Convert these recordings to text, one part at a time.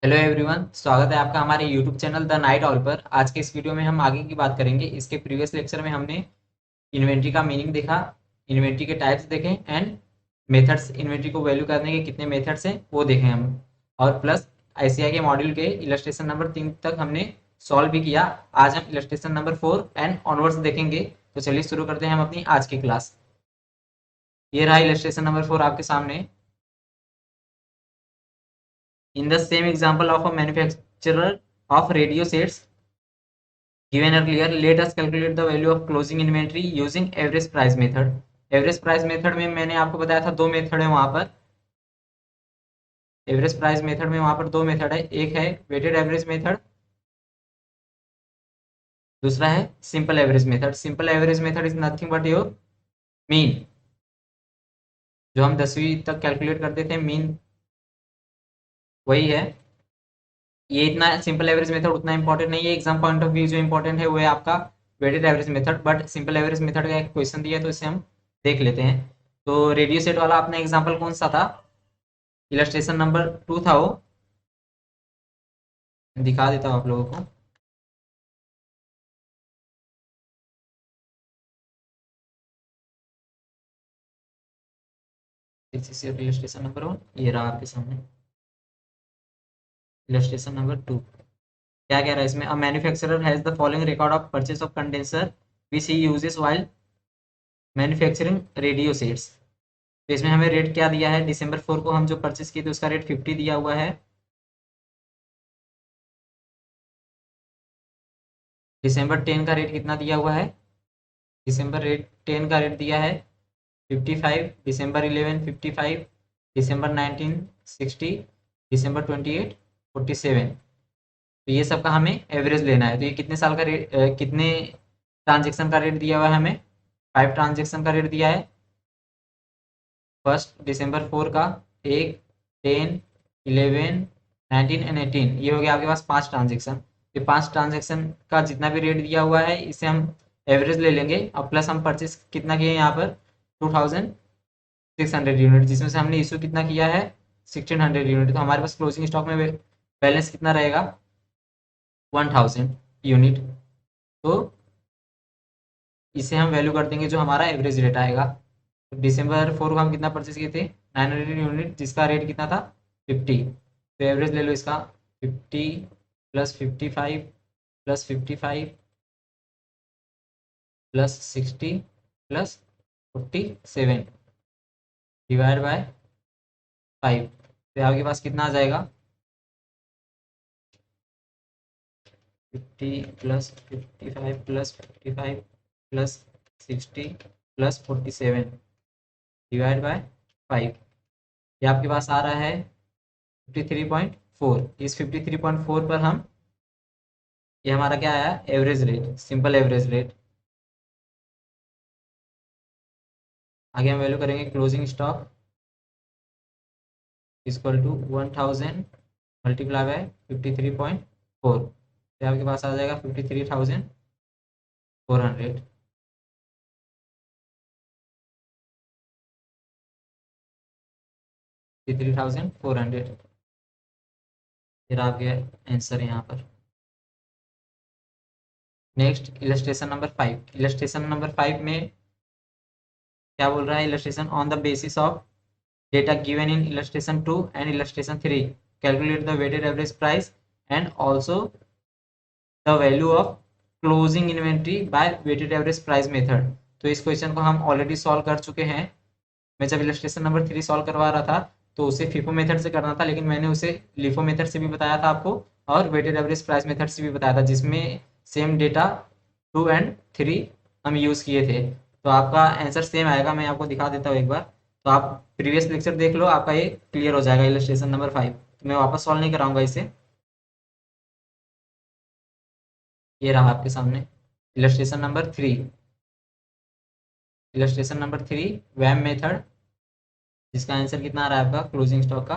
Hello everyone, स्वागत है आपका हमारे YouTube channel the night all पर। आज के इस वीडियो में हम आगे की बात करेंगे। इसके प्रीवियस लेक्चर में हमने इन्वेंट्री का मीनिंग देखा, इन्वेंट्री के टाइप्स देखे एंड मेथड्स, इन्वेंट्री को वैल्यू करने के कितने मेथड्स हैं वो देखे हम। और प्लस आईसीआई के मॉड्यूल के इलस्ट्रेशन नंबर 3 तक हमने सॉल्व भी किया। आज हम इलस्ट्रेशन नंबर 4 एंड ऑनवर्ड्स देखेंगे। तो चलिए शुरू करते हैं हम अपनी आज की क्लास। ये रहा इलस्ट्रेशन नंबर 4 आपके सामने। In the same example of a manufacturer of radio sets given earlier, let us calculate the value of closing inventory using average price method. Average price method में मैंने आपको बताया था दो मेथड है वहां पर। एवरेज प्राइस मेथड में वहां पर दो मेथड है, एक है वेटेड एवरेज मेथड, दूसरा है simple average method. Simple average method is nothing but your mean. जो हम 10वीं तक कैलकुलेट करते थे मीन, वही है। ये इतना सिंपल एवरेज मेथड उतना इंपॉर्टेंट नहीं है। एग्जाम पॉइंट ऑफ व्यू जो इंपॉर्टेंट है वो है आपका weighted average method. But simple average method का एक क्वेश्चन दिया है तो इसे हम देख लेते हैं। तो रेडियो सेट वाला अपना एग्जाम्पल कौन सा था? इलस्ट्रेशन नंबर 2 था वो। दिखा देता हूँ आप लोगों को। इलस्ट्रेशन नंबर 1 ये रहा आपके सामने। इलस्ट्रेशन नंबर 2 क्या कह रहा है इसमें? A manufacturer has the following record of purchase of condenser which he uses while manufacturing radio sets. तो इसमें हमें रेट क्या दिया है? दिसंबर 4 को हम जो परचेज किए थे उसका रेट 50 दिया हुआ है। दिसंबर 10 का रेट कितना दिया हुआ है? दिसंबर रेट 10 का रेट दिया है 55, दिसंबर 11 55, दिसंबर 19 60, दिसंबर 28 47। तो ये सब का हमें एवरेज लेना है। तो ये कितने साल का रेट, कितने ट्रांजेक्शन का रेट दिया हुआ है हमें? 5 ट्रांजेक्शन का रेट दिया है। फर्स्ट दिसंबर 4 का 1, 10, 11, 19 एंड 18, ये हो गया आपके पास 5 ट्रांजेक्शन। ये 5 ट्रांजेक्शन का जितना भी रेट दिया हुआ है इसे हम एवरेज ले लेंगे। और प्लस हम परचेज कितना किए यहाँ पर? 2600 यूनिट, जिसमें से हमने इशू कितना किया है? 1600 यूनिट। तो हमारे पास क्लोजिंग स्टॉक में बैलेंस कितना रहेगा? 1000 यूनिट। तो इसे हम वैल्यू कर देंगे जो हमारा एवरेज रेट आएगा। तो दिसंबर 4 को हम कितना परचेज किए थे? 900 यूनिट, जिसका रेट कितना था? 50। तो एवरेज ले लो इसका। 50 plus 55 plus 55 plus 60 plus 47 divide by 5। तो आपके पास कितना आ जाएगा? 50 plus 55 plus 55 plus 60 plus 47 divide by 5। ये आपके पास आ रहा है 53.4। इस 53.4 पर हम, ये हमारा क्या आया? Average rate, simple average rate. आगे हम वैल्यू करेंगे closing stock equal to 1000 multiply by 53.4। तो आपके पास आ जाएगा 53,400। 53,400 फिर आपके आंसर है यहाँ पर। Next illustration number 5। Illustration number 5 में क्या बोल रहा है? Illustration on the basis of data given in illustration 2 and illustration 3 calculate the weighted average price and also the value of closing inventory by weighted average price method। तो इस question को हम already solve कर चुके हैं। मैं जब illustration number 3 solve करवा रहा था तो उसे फीफो मेथड से करना था, लेकिन मैंने उसे लिफो मेथड से भी बताया था आपको और वेटेड एवरेज प्राइस मेथड से भी बताया था, जिसमें सेम डेटा 2 एंड 3 हम यूज़ किए थे। तो आपका आंसर सेम आएगा। मैं आपको दिखा देता हूँ एक बार। तो आप प्रीवियस लेक्चर देख लो, आपका ये क्लियर हो जाएगा इलस्ट्रेशन नंबर 5। तो मैं वापस सॉल्व नहीं कराऊंगा इसे। ये रहा आपके सामने illustration number 3। Illustration number 3 VAM method, जिसका आंसर कितना आ रहा है आपका क्लोजिंग स्टॉक का?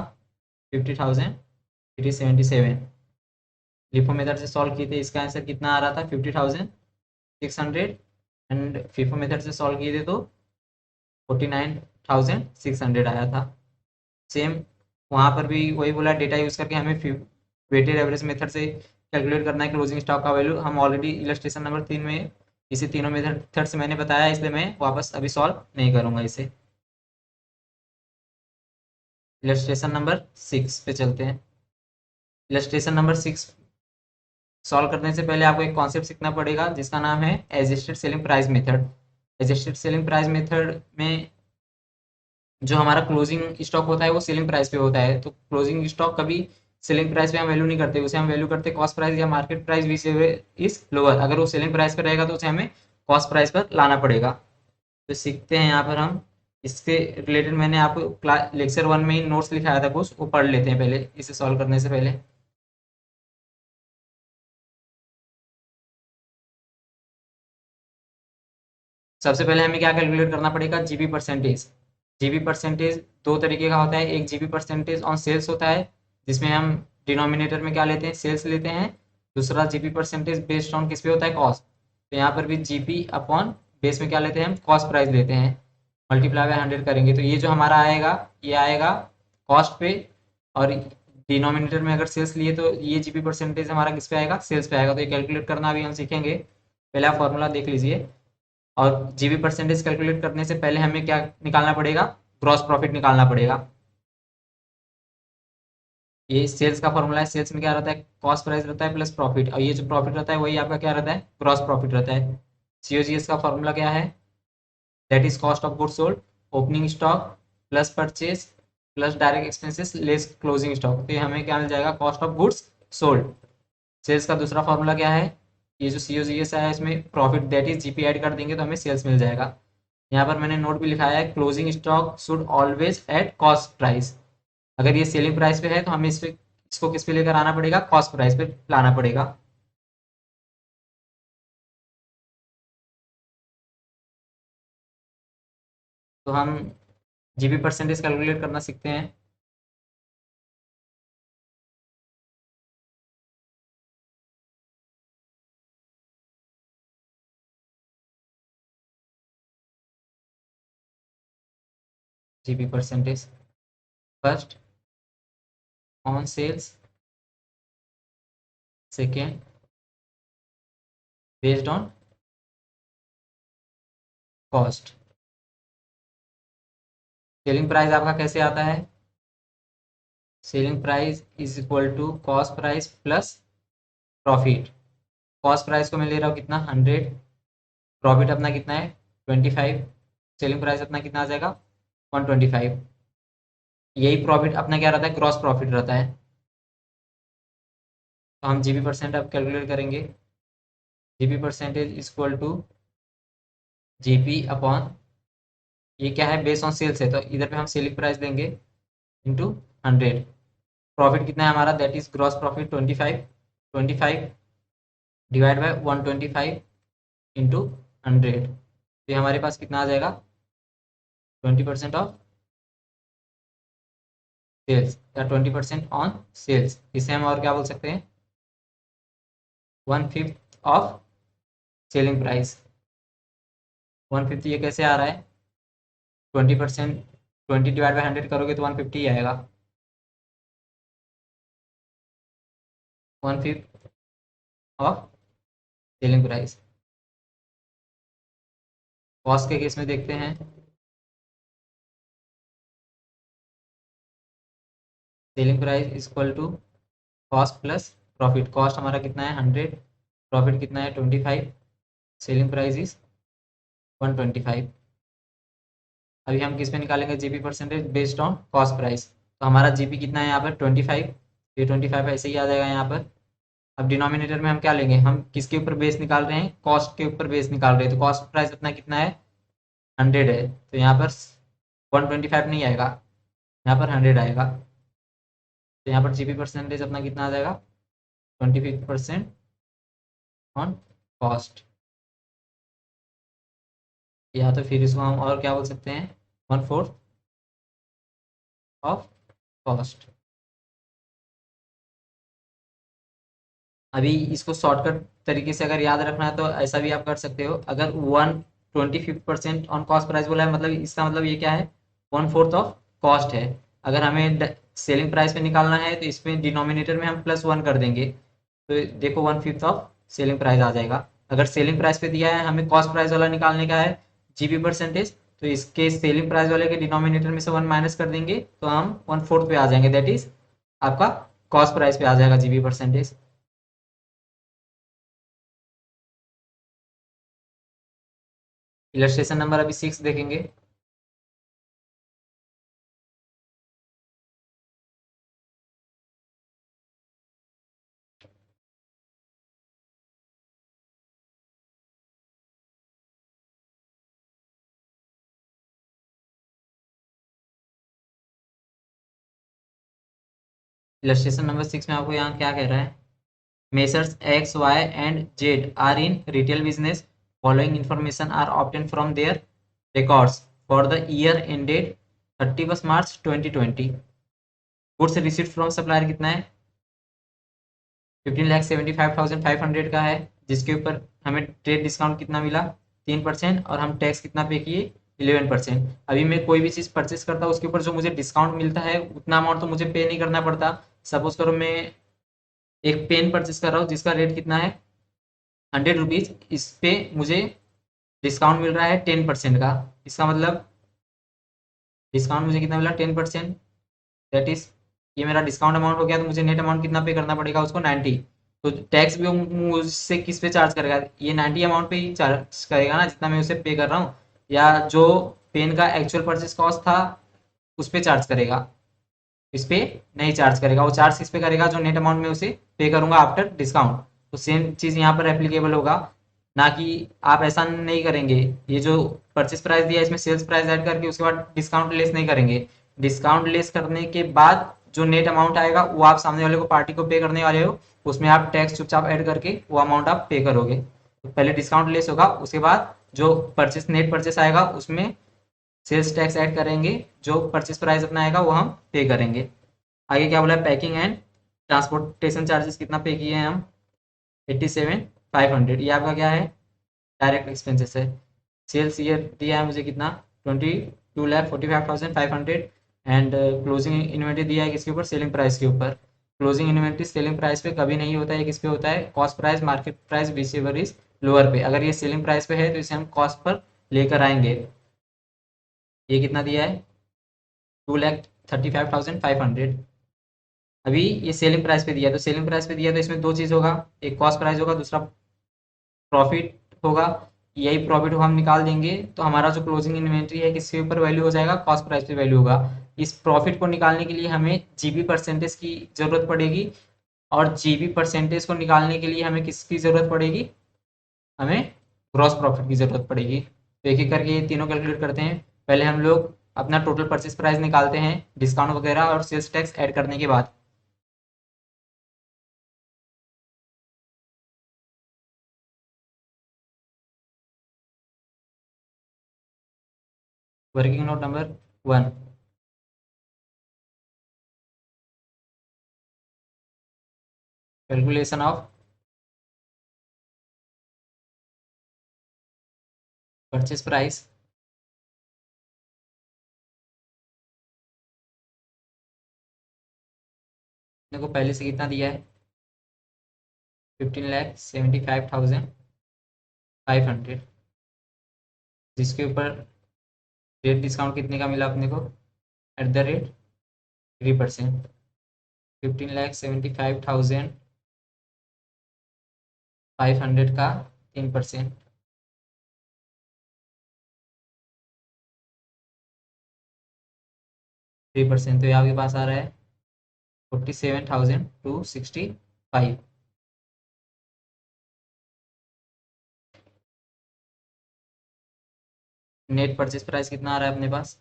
50,377। लिफो मेथड से सॉल्व किए थे, इसका आंसर कितना आ रहा था? 50,600। एंड फीफो मेथड से सॉल्व किए थे तो 49,600 आया था। सेम वहाँ पर भी वही बोला, डेटा यूज़ करके हमें वेटेड एवरेज मेथड से कैलकुलेट करना है क्लोजिंग स्टॉक का वैल्यू। हम ऑलरेडी इलस्ट्रेशन नंबर 3 में इसे तीनों मेथड से मैंने बताया, इसलिए मैं वापस अभी सॉल्व नहीं करूंगा इसे। इलस्ट्रेशन नंबर 6 पे चलते हैं। इलस्ट्रेशन नंबर 6 सॉल्व करने से पहले आपको एक कॉन्सेप्ट सीखना पड़ेगा जिसका नाम है adjusted selling price method. Adjusted selling price method में जो हमारा क्लोजिंग स्टॉक होता है वो सेलिंग प्राइस पे होता है, तो क्लोजिंग स्टॉक कभी सेलिंग प्राइस पे हम वैल्यू नहीं करते, उसे हम वैल्यू करते कॉस्ट प्राइस या market price which is lower. अगर वो सेलिंग प्राइस पर रहेगा तो उसे हमें कॉस्ट प्राइस पर लाना पड़ेगा। तो सीखते हैं यहाँ पर हम। इसके रिलेटेड मैंने आपको लेक्चर 1 में ही नोट्स लिखाया था कुछ, वो पढ़ लेते हैं पहले इसे सॉल्व करने से पहले। सबसे पहले हमें क्या कैलकुलेट करना पड़ेगा, जीबी परसेंटेज। जीबी परसेंटेज दो तरीके का होता है, एक जीबी परसेंटेज ऑन सेल्स होता है जिसमें हम डिनोमिनेटर में क्या लेते हैं, सेल्स लेते हैं। दूसरा जीबी परसेंटेज बेस्ड ऑन किस पे होता है, कॉस्ट। तो यहाँ पर भी जीबी अपॉन बेस में क्या लेते हैं हम, कॉस्ट प्राइस लेते हैं। मल्टीप्लाई बाय 100 करेंगे तो ये जो हमारा आएगा ये आएगा कॉस्ट पे, और डिनोमिनेटर में अगर सेल्स लिए तो ये जीबी परसेंटेज हमारा किस पे आएगा, सेल्स पे आएगा। तो ये कैलकुलेट करना अभी हम सीखेंगे। पहले आप फॉर्मूला देख लीजिए। और जीबी परसेंटेज कैलकुलेट करने से पहले हमें क्या निकालना पड़ेगा, ग्रॉस प्रॉफिट निकालना पड़ेगा। ये सेल्स का फॉर्मूला है। सेल्स में क्या रहता है, कॉस्ट प्राइस रहता है प्लस प्रॉफिट, और ये जो प्रॉफिट रहता है वही आपका क्या रहता है, ग्रॉस प्रॉफिट रहता है। सीओजीएस का फॉर्मूला क्या है, that is cost of goods sold opening stock plus purchase plus direct expenses less closing stock. तो ये हमें क्या मिल जाएगा, cost of goods sold. Sales का दूसरा फॉर्मूला क्या है, ये जो सीओजीएस है इसमें profit that is GP add कर देंगे तो हमें सेल्स मिल जाएगा। यहाँ पर मैंने नोट भी लिखाया है, closing stock should always at cost price. अगर ये सेलिंग प्राइस पे है तो हमें इसको किस पे लेकर आना पड़ेगा, कॉस्ट प्राइस पे लाना पड़ेगा। तो हम जीबी परसेंटेज कैलकुलेट करना सीखते हैं। GP percentage first on sales, second based on cost. Selling price आपका कैसे आता है, selling price is equal to cost price plus profit. Cost price को मैं ले रहा हूँ कितना, 100। प्रॉफिट अपना कितना है, 25। सेलिंग प्राइस अपना कितना आ जाएगा, 125। यही प्रॉफिट अपना क्या रहता है, ग्रॉस प्रॉफिट रहता है। तो हम जीबी परसेंट अब कैलकुलेट करेंगे। GP percentage equal to GP upon, ये क्या है, बेस ऑन सेल्स है तो इधर पे हम सेलिंग प्राइस देंगे इंटू 100। प्रॉफिट कितना है हमारा, that is gross profit 25। 25 divide by 125 into 100। तो ये हमारे पास कितना आ जाएगा, 20% ऑफ सेल्स या 20% ऑन सेल्स। इसे हम और क्या बोल सकते हैं, 1/5 ऑफ सेलिंग प्राइस। 1/5 ये कैसे आ रहा है, 20%, 20 डिवाइड बाई 100 करोगे तो 150 ही आएगा। 1/5 ऑफ सेलिंग प्राइस। कॉस्ट के केस में देखते हैं। Selling price equal to cost plus profit. Cost हमारा कितना है, 100। प्रॉफिट कितना है, 25। Selling price is 125। अभी हम किस पे निकालेंगे, GP percentage based on cost price. तो हमारा जीपी कितना है यहाँ पर, 25। ये 25 ऐसे ही आ जाएगा यहाँ पर। अब डिनोमिनेटर में हम क्या लेंगे, हम किसके ऊपर बेस निकाल रहे हैं, कॉस्ट के ऊपर बेस निकाल रहे हैं। तो कॉस्ट प्राइस अपना कितना है, 100 है, तो यहाँ पर 125 नहीं आएगा, यहाँ पर 100 आएगा। तो यहाँ पर जीपी परसेंटेज अपना कितना आ जाएगा, 25% ऑन कॉस्ट। या तो फिर इसको हम और क्या बोल सकते हैं, 1/4 ऑफ कॉस्ट। अभी इसको शॉर्टकट तरीके से अगर याद रखना है तो ऐसा भी आप कर सकते हो। अगर 125% ऑन कॉस्ट प्राइस बोला है, मतलब इसका मतलब ये क्या है, 1/4 ऑफ कॉस्ट है। अगर हमें सेलिंग प्राइस पे निकालना है तो इसमें डिनोमिनेटर में हम +1 कर देंगे, तो देखो 1/5 ऑफ सेलिंग प्राइस आ जाएगा। अगर सेलिंग प्राइस पे दिया है हमें कॉस्ट प्राइस वाला निकालने का है जीबी परसेंटेज, तो इसके सेलिंग प्राइस वाले के डिनोमिनेटर में से 1 माइनस कर देंगे तो हम 1/4 पे आ जाएंगे, दैट इज आपका कॉस्ट प्राइस पे आ जाएगा जीबी परसेंटेज। इलस्ट्रेशन नंबर अभी 6 देखेंगे। इलस्ट्रेशन नंबर 6 में आपको यहाँ क्या कह रहा है, Messrs X Y and Z are in retail business, following information are obtain from their records for the year ended 31 March 2020। Goods received from supplier कितना है, 15,75,500 का है, जिसके ऊपर हमें ट्रेड डिस्काउंट कितना मिला, 3%, और हम टैक्स कितना पे किए, 11%। अभी मैं कोई भी चीज़ परचेस करता हूँ उसके ऊपर जो मुझे डिस्काउंट मिलता है उतना अमाउंट तो मुझे पे नहीं करना पड़ता। सपोज करो मैं एक पेन परचेस कर रहा हूँ जिसका रेट कितना है 100 रुपीज़, इस पे मुझे डिस्काउंट मिल रहा है 10% का। इसका मतलब डिस्काउंट मुझे कितना मिला, 10%, दैट इज ये मेरा डिस्काउंट अमाउंट हो गया। तो मुझे नेट अमाउंट कितना पे करना पड़ेगा उसको, 90। तो टैक्स भी वो मुझसे किस पे चार्ज करेगा, ये 90 अमाउंट पे ही चार्ज करेगा ना, जितना मैं उसे पे कर रहा हूँ, या जो पेन का एक्चुअल परचेस कॉस्ट था उस पे चार्ज करेगा, इस पे नहीं चार्ज करेगा। वो चार्ज किस पे करेगा, जो नेट अमाउंट में उसे पे करूंगा आफ्टर डिस्काउंट। तो सेम चीज़ यहाँ पर एप्लीकेबल होगा, ना कि आप ऐसा नहीं करेंगे, ये जो परचेस प्राइस दिया है इसमें सेल्स प्राइस ऐड करके उसके बाद डिस्काउंट लेस नहीं करेंगे। डिस्काउंट लेस करने के बाद जो नेट अमाउंट आएगा वो आप सामने वाले को पार्टी को पे करने वाले हो, उसमें आप टैक्स चुपचाप ऐड करके वो अमाउंट आप पे करोगे। तो पहले डिस्काउंट लेस होगा, उसके बाद जो परचेस नेट परचेस आएगा उसमें सेल्स टैक्स ऐड करेंगे, जो परचेस प्राइस अपना आएगा वो हम पे करेंगे। आगे क्या बोला है, पैकिंग एंड ट्रांसपोर्टेशन चार्जेस कितना पे किए हैं हम, 87,500, ये आपका क्या है, डायरेक्ट एक्सपेंसेस है। सेल्स ईयर दिया है मुझे कितना, 22,45,500, एंड क्लोजिंग इन्वेंट्री दिया है किसके ऊपर, सेलिंग प्राइस के ऊपर। क्लोजिंग इन्वेंट्री सेलिंग प्राइस पे कभी नहीं होता है, किस पे होता है, cost price market price whichever is lower पे। अगर ये सेलिंग प्राइस पे है तो इसे हम कॉस्ट पर लेकर आएंगे। ये कितना दिया है, 2,35,500। अभी ये सेलिंग प्राइस पे दिया है, तो सेलिंग प्राइस पे दिया है तो इसमें दो चीज़ होगा, एक कॉस्ट प्राइस होगा, दूसरा प्रॉफिट होगा। यही प्रॉफिट को हम निकाल देंगे तो हमारा जो क्लोजिंग इन्वेंट्री है किसके ऊपर वैल्यू हो जाएगा, कॉस्ट प्राइस पे वैल्यू होगा। इस प्रॉफिट को निकालने के लिए हमें जीबी परसेंटेज की जरूरत पड़ेगी, और जीबी परसेंटेज को निकालने के लिए हमें किसकी जरूरत पड़ेगी, हमें ग्रॉस प्रॉफिट की जरूरत पड़ेगी। तो एक एक करके ये तीनों कैलकुलेट करते हैं। पहले हम लोग अपना टोटल परचेस प्राइस निकालते हैं डिस्काउंट वगैरह और सेल्स टैक्स ऐड करने के बाद। Working note number 1, calculation of purchase price. को पहले से कितना दिया है, 15,75,500, जिसके ऊपर रेट डिस्काउंट कितने का मिला अपने को, एट द रेट 3%। 15,75,500 का 3%, 3%, तो ये आपके पास आ रहा है 47,265। नेट परचेस प्राइस कितना आ रहा है अपने पास,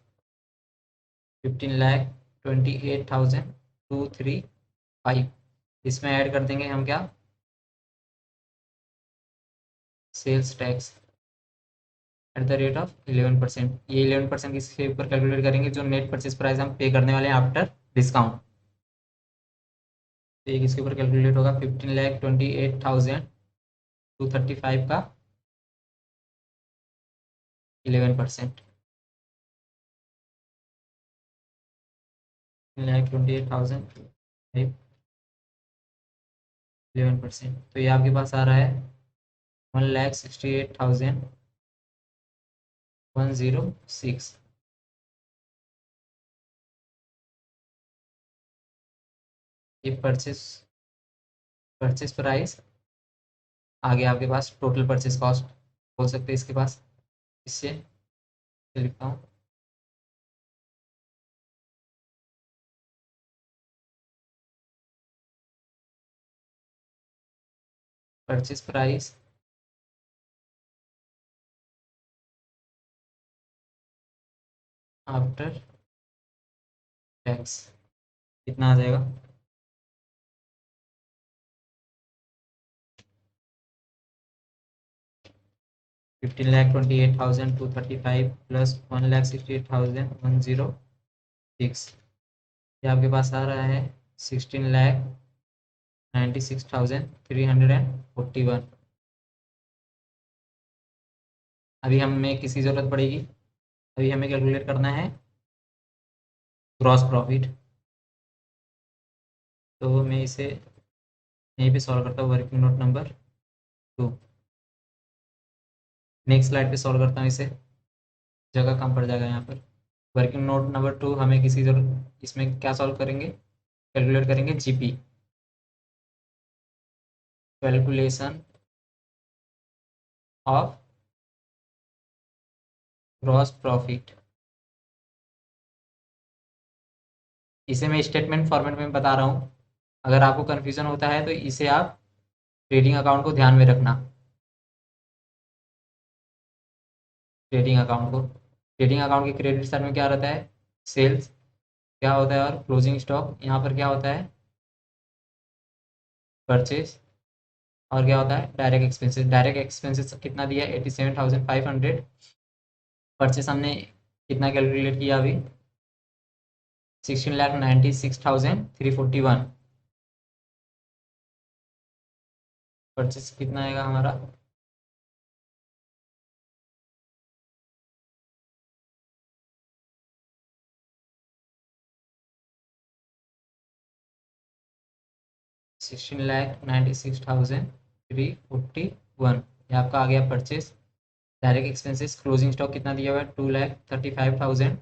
15,28,235। इसमें ऐड कर देंगे हम क्या, sales tax at the rate of 11%। ये 11% किसके ऊपर कैलकुलेट करेंगे, जो नेट परचेस प्राइस हम पे करने वाले हैं आफ्टर डिस्काउंट। तो ये किसके ऊपर कैलकुलेट होगा, 15,28,235 का 11%। 1,28,000 11%, तो ये आपके पास आ रहा है 1,68,106। ये परचेस प्राइस, आगे आपके पास टोटल परचेस कॉस्ट बोल सकते हैं इसके पास। इससे लिखता हूँ परचेस प्राइस आफ्टर टैक्स कितना आ जाएगा? 15,28,235 प्लस 1,68,106, ये आपके पास आ रहा है 16,96,341। अभी हमें किसी ज़रूरत पड़ेगी, अभी हमें कैलकुलेट करना है ग्रॉस प्रॉफिट। तो मैं इसे यहीं पे सॉल्व करता हूँ, working note number 2। Next slide पे सॉल्व करता हूँ इसे, जगह कम पड़ जाएगा यहाँ पर। वर्किंग नोट नंबर 2 हमें किसी जरूरत, इसमें क्या सॉल्व करेंगे, कैलकुलेट करेंगे GP, calculation of gross profit. इसे मैं स्टेटमेंट फॉर्मेट में बता रहा हूँ, अगर आपको कन्फ्यूज़न होता है तो इसे आप ट्रेडिंग अकाउंट को ध्यान में रखना। ट्रेडिंग अकाउंट के क्रेडिट साइड में क्या रहता है, सेल्स क्या होता है, और क्लोजिंग स्टॉक यहाँ पर क्या होता है, परचेज, और क्या होता है, डायरेक्ट एक्सपेंसेस। डायरेक्ट एक्सपेंसेस कितना दिया है, 87,500। परचेस हमने कितना कैलकुलेट किया अभी, 16,96,341। परचेस कितना आएगा हमारा, 16,96,341, ये आपका आ गया purchase. Direct expenses, closing stock कितना दिया हुआ है, 2,35,000।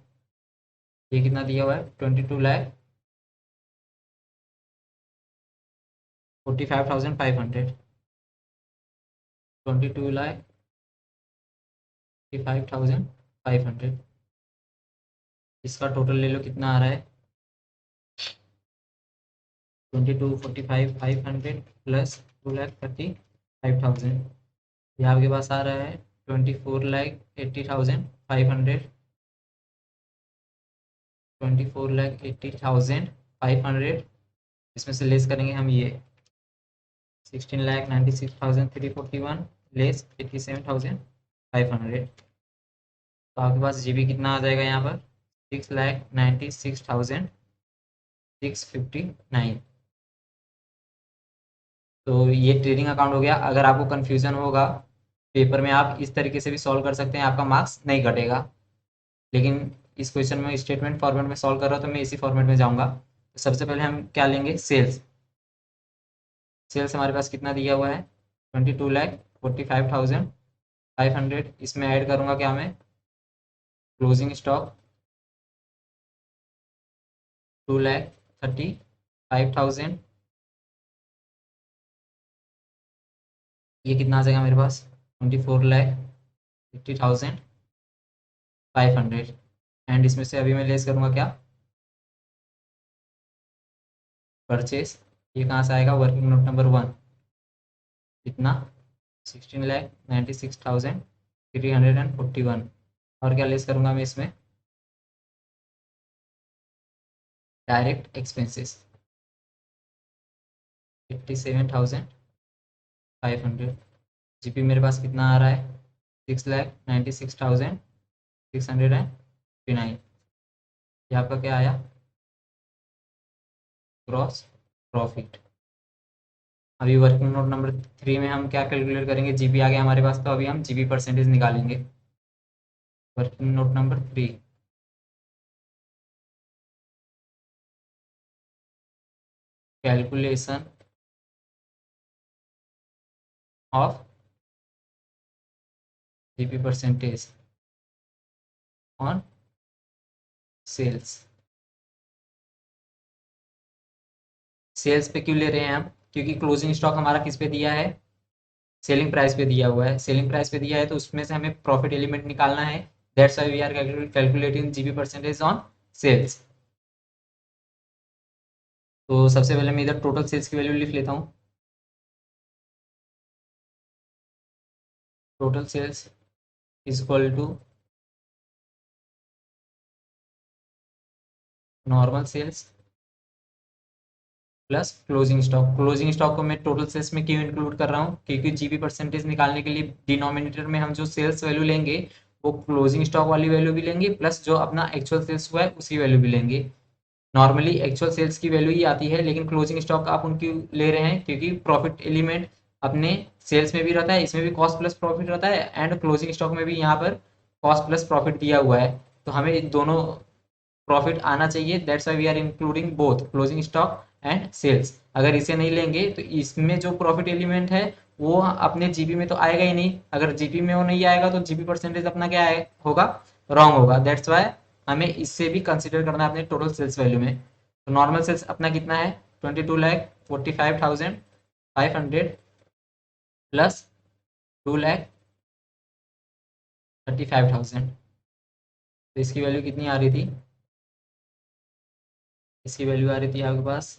ये कितना दिया हुआ है, 22,45,500। 22,45,500, इसका टोटल ले लो, कितना आ रहा है, 22,45,500 प्लस 2,35,000, ये आपके पास आ रहा है 24,80,500। 24,80,500, इसमें से लेस करेंगे हम ये 16,96,341 लेस 87,500, तो आपके पास जीबी कितना आ जाएगा यहाँ पर, 6,96,659। तो ये ट्रेडिंग अकाउंट हो गया। अगर आपको कन्फ्यूज़न होगा पेपर में, आप इस तरीके से भी सॉल्व कर सकते हैं, आपका मार्क्स नहीं घटेगा। लेकिन इस क्वेश्चन में स्टेटमेंट फॉर्मेट में सॉल्व कर रहा हूँ, तो मैं इसी फॉर्मेट में जाऊँगा। तो सबसे पहले हम क्या लेंगे, सेल्स। सेल्स हमारे पास कितना दिया हुआ है, 22,45,500। इसमें ऐड करूँगा क्या मैं, क्लोजिंग स्टॉक 2,35,000। ये कितना आ जाएगा मेरे पास, 24,50,500। एंड इसमें से अभी मैं लेस करूँगा क्या, परचेस। ये कहाँ से आएगा, वर्किंग नोट नंबर 1, कितना, 16,96,341। और क्या लेस करूँगा मैं इसमें, डायरेक्ट एक्सपेंसेस 87,500। जीपी मेरे पास कितना आ रहा है, 6,96,659। ये आपका क्या आया, ग्रॉस प्रॉफिट। अभी वर्किंग नोट नंबर 3 में हम क्या कैलकुलेट करेंगे, जीपी आ गया हमारे पास, तो अभी हम जीपी परसेंटेज निकालेंगे। Working note number 3, calculation of GP percentage on sales. Sales पे क्यों ले रहे हैं हम? क्योंकि क्लोजिंग स्टॉक हमारा किस पे दिया है? सेलिंग प्राइस पे दिया हुआ है। सेलिंग प्राइस पे दिया है तो उसमें से हमें प्रॉफिट एलिमेंट निकालना है। That's why we are calculating GP percentage on sales. तो सबसे पहले मैं इधर टोटल सेल्स की वैल्यू लिख लेता हूँ। Total sales is equal to normal sales plus closing stock. Closing stock को मैं टोटल सेल्स में क्यों इंक्लूड कर रहा हूँ? क्योंकि जीपी परसेंटेज निकालने के लिए डिनोमिनेटर में हम जो सेल्स वैल्यू लेंगे वो क्लोजिंग स्टॉक वाली वैल्यू भी लेंगे, प्लस जो अपना एक्चुअल सेल्स हुआ है उसकी वैल्यू भी लेंगे। नॉर्मली एक्चुअल सेल्स की वैल्यू ही आती है, लेकिन क्लोजिंग स्टॉक आप उनकी ले रहे हैं क्योंकि प्रॉफिट एलिमेंट अपने सेल्स में भी रहता है, इसमें भी कॉस्ट प्लस प्रॉफिट रहता है, एंड क्लोजिंग स्टॉक में भी यहाँ पर कॉस्ट प्लस प्रॉफिट दिया हुआ है। तो हमें दोनों प्रॉफिट आना चाहिए। That's why we are including both closing stock and sales. अगर इसे नहीं लेंगे तो इसमें जो प्रॉफिट एलिमेंट है वो अपने जीपी में तो आएगा ही नहीं। अगर जीपी में वो नहीं आएगा तो जीपी परसेंटेज अपना क्या होगा? रॉन्ग होगा। दैट्स वाई हमें इससे भी कंसिडर करना है अपने टोटल सेल्स वैल्यू में। तो नॉर्मल सेल्स अपना कितना है? 22,45,500 प्लस 2,35,000। तो इसकी वैल्यू कितनी आ रही थी? इसकी वैल्यू आ रही थी आपके पास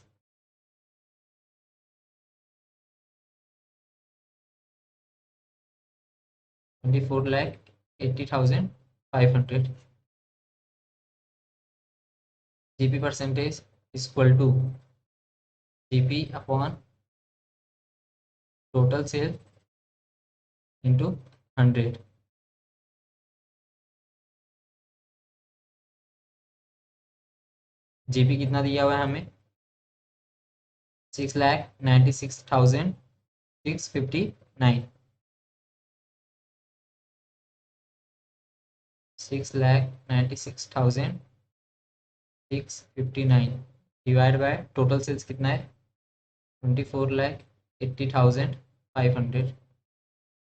24,80,500। GP percentage equal to GP upon total sale into 100। GP कितना दिया हुआ है हमें? 6,96,659। 6,96,659 डिवाइड बाय टोटल सेल्स कितना है? 24,80,500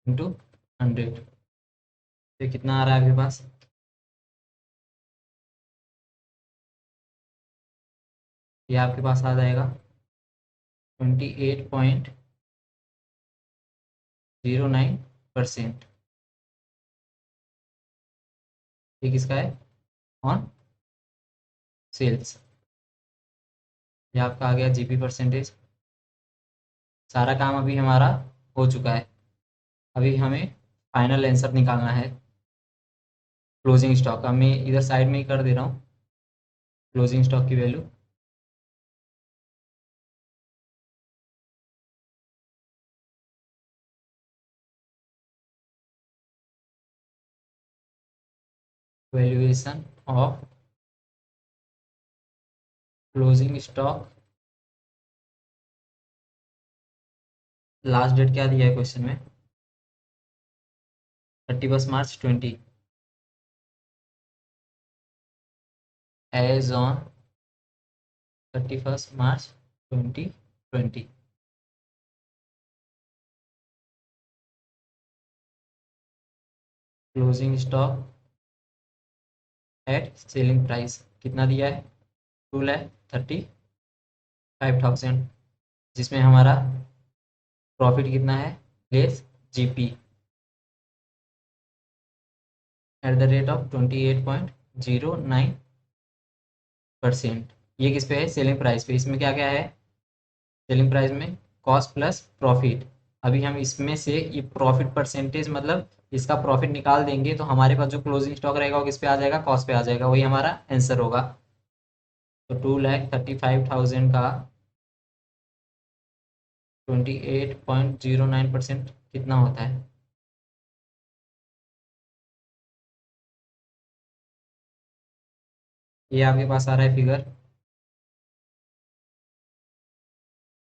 इंटू 100। तो कितना आ रहा है आपके पास? ये आपके पास आ जाएगा 28.09%। ये किसका है? On sales. ये आपका आ गया जीपी परसेंटेज। सारा काम अभी हमारा हो चुका है। अभी हमें फाइनल आंसर निकालना है। क्लोजिंग स्टॉक अब मैं इधर साइड में ही कर दे रहा हूँ। क्लोजिंग स्टॉक की value valuation of closing stock. Last date क्या दिया है क्वेश्चन में? 31 March 20 as on 31 March 2020। Closing stock at selling price कितना दिया है? 2,35,000, जिसमें हमारा प्रॉफिट कितना है? Less GP at the rate of 28.09%। ये किस पे है? सेलिंग प्राइस पे। इसमें क्या क्या है? सेलिंग प्राइस में कॉस्ट प्लस प्रॉफिट। अभी हम इसमें से ये प्रॉफिट परसेंटेज मतलब इसका प्रॉफिट निकाल देंगे तो हमारे पास जो क्लोजिंग स्टॉक रहेगा वो किस पे आ जाएगा? कॉस्ट पे आ जाएगा। वही हमारा आंसर होगा। तो 2,35,000 का 28.09% कितना होता है? ये आपके पास आ रहा है फिगर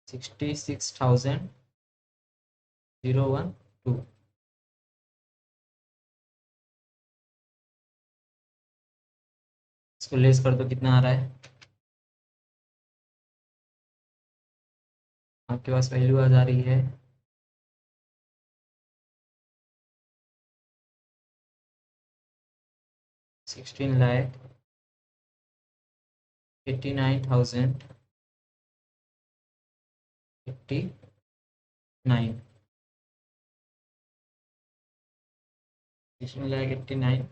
66,012। इसको लेस कर दो, कितना आ रहा है? आपके पास वैल्यू आ जा रही है 16,89,089, 16,89,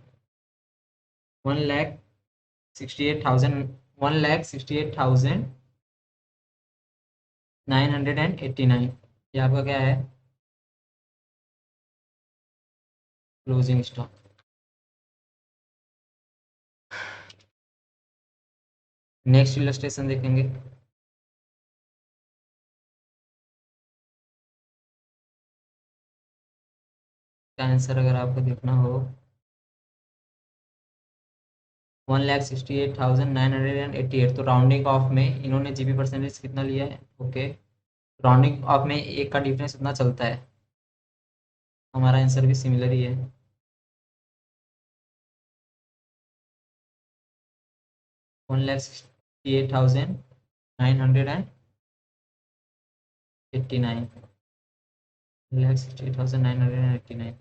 1,68,000, 1,68,989, ये आपका क्या है क्लोजिंग स्टॉक। नेक्स्ट इलस्ट्रेशन देखेंगे। का आंसर अगर आपको देखना हो 1,68,988, तो राउंडिंग ऑफ में इन्होंने जीबी परसेंटेज कितना लिया है, ओके, राउंडिंग ऑफ में एक का डिफरेंस उतना चलता है, हमारा आंसर भी सिमिलर ही है। 1,68,989, 1,68,989,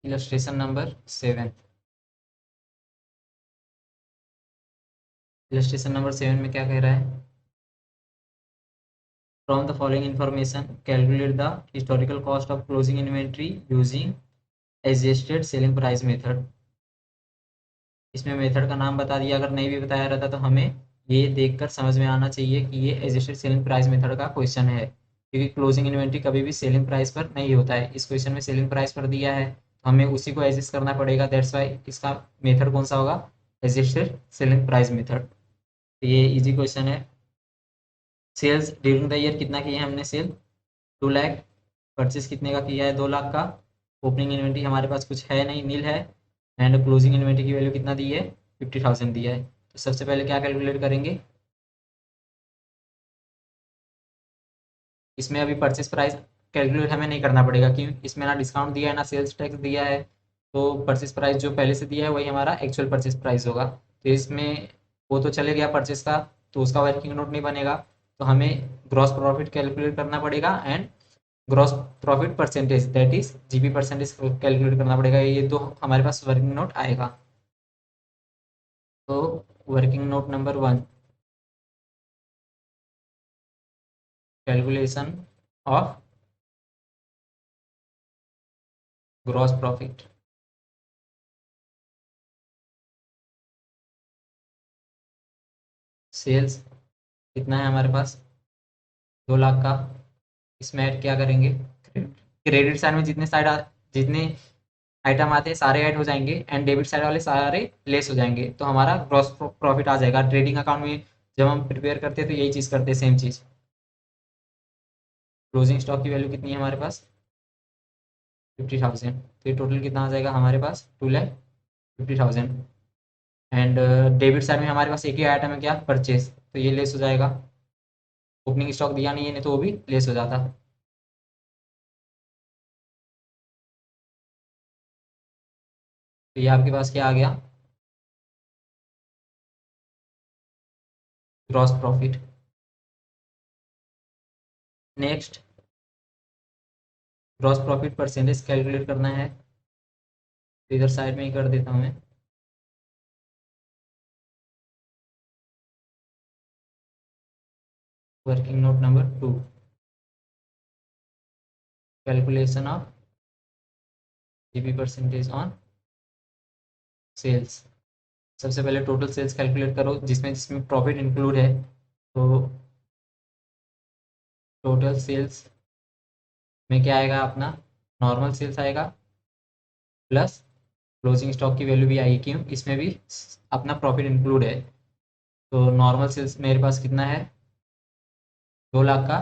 इलस्ट्रेशन नंबर 7। इलस्ट्रेशन नंबर 7 में क्या कह रहा है, from the following information calculate the historical cost of closing inventory using adjusted selling price method. इसमें मेथड का नाम बता दिया, अगर नहीं भी बताया रहता तो हमें ये देखकर समझ में आना चाहिए कि ये एडजस्टेड सेलिंग प्राइस मेथड का क्वेश्चन है, क्योंकि क्लोजिंग इन्वेंट्री कभी भी सेलिंग प्राइस पर नहीं होता है। इस क्वेश्चन में सेलिंग प्राइस पर दिया है तो हमें उसी को एडजस्ट करना पड़ेगा, दैट्स वाई इसका मेथड कौन सा होगा, एडजस्टेड सेलिंग प्राइस मेथड। ये इजी क्वेश्चन है। सेल्स ड्यूरिंग द ईयर कितना किया है हमने सेल, 2 लाख। परचेस कितने का किया है, 2 लाख का। ओपनिंग इन्वेंट्री हमारे पास कुछ है नहीं, नील है। एंड क्लोजिंग इन्वेंट्री की वैल्यू कितना दी है, 50,000 दिया है। तो सबसे पहले क्या कैलकुलेट करेंगे, इसमें अभी परचेस प्राइस कैलकुलेट हमें नहीं करना पड़ेगा, क्यों, इसमें ना डिस्काउंट दिया है ना सेल्स टैक्स दिया है। तो परचेस प्राइस जो पहले से दिया है वही हमारा एक्चुअल परचेस प्राइस होगा। तो इसमें वो तो चले गया परचेस का, तो उसका वर्किंग नोट नहीं बनेगा। तो हमें ग्रॉस प्रॉफिट कैलकुलेट करना पड़ेगा and gross profit percentage that is GB percentage calculate करना पड़ेगा। ये तो हमारे पास वर्किंग नोट आएगा। तो working note number 1, calculation of gross profit. Sales कितना है हमारे पास, 2 लाख का। इसमें ऐड क्या करेंगे, क्रेडिट साइड में जितने आइटम आते हैं सारे ऐड हो जाएंगे एंड डेबिट साइड वाले सारे लेस हो जाएंगे, तो हमारा ग्रॉस प्रॉफिट आ जाएगा। ट्रेडिंग अकाउंट में जब हम प्रिपेयर करते हैं तो यही चीज़ करते हैं, सेम चीज़। क्लोजिंग स्टॉक की वैल्यू कितनी है हमारे पास, 50,000। तो ये टोटल कितना आ जाएगा हमारे पास, 2,50,000। एंड डेबिट साइड में हमारे पास एक ही आइटम है, क्या, परचेज, तो ये लेस हो जाएगा। ओपनिंग स्टॉक दिया नहीं है, नहीं तो वो भी लेस हो जाता। तो ये आपके पास क्या आ गया, gross profit. Next, gross profit percentage calculate करना है, तो इधर साइड में ही कर देता हूँ मैं। Working note number 2, calculation of GP percentage on sales. सबसे पहले टोटल सेल्स कैलकुलेट करो जिसमें जिसमें प्रॉफिट इंक्लूड है। तो टोटल सेल्स में क्या आएगा अपना, नॉर्मल सेल्स आएगा प्लस क्लोजिंग स्टॉक की वैल्यू भी आएगी, क्यों, इसमें भी अपना प्रॉफिट इंक्लूड है। तो नॉर्मल सेल्स मेरे पास कितना है, 2 लाख का